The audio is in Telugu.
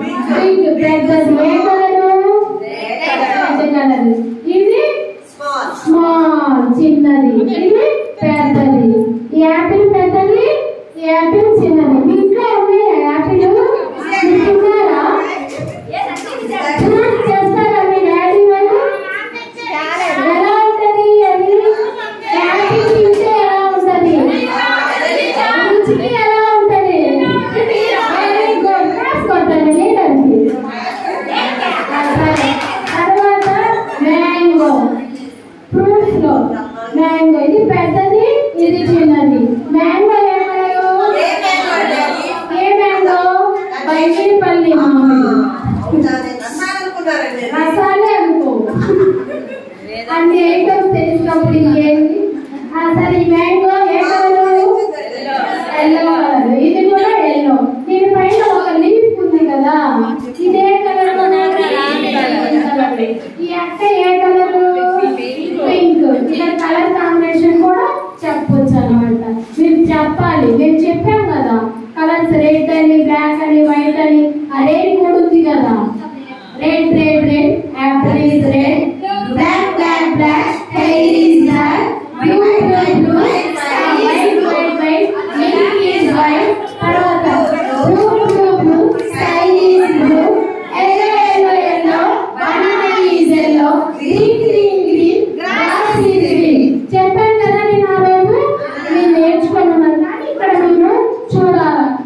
బిగ్ పెద్దది. ఏ కలరు? Red colour. ఇది స్మాల్ చిన్నది. ఇది పెద్దది. ఈ యాపిల్ పెద్దది, ఈ యాపిల్ చిన్నది. మీ ఇంట్లో ఉన్నాయి యాపిల్? తిన్నారా? చేస్తారా మీ డాడీ వాళ్ళు? ఎలా ఉంటది అది? యాపిల్ తింటే ఎలా ఉంటది? రుచికి ఎలా ఉంటది? Very good. రాసుకోండి లేదండి. తర్వాత మ్యాంగో. ఫ్రూట్స్ లో మ్యాంగో ఇది పెద్దది, ఇది చిన్నది. మ్యాంగో ఏమన్నారు? ఏ మ్యాంగో? బైకిపల్లి రసాలే అనుకో. అన్ని ఐటమ్స్ తెలిసినప్పుడు ఇంకేంటి? సరే ఈ మ్యాంగో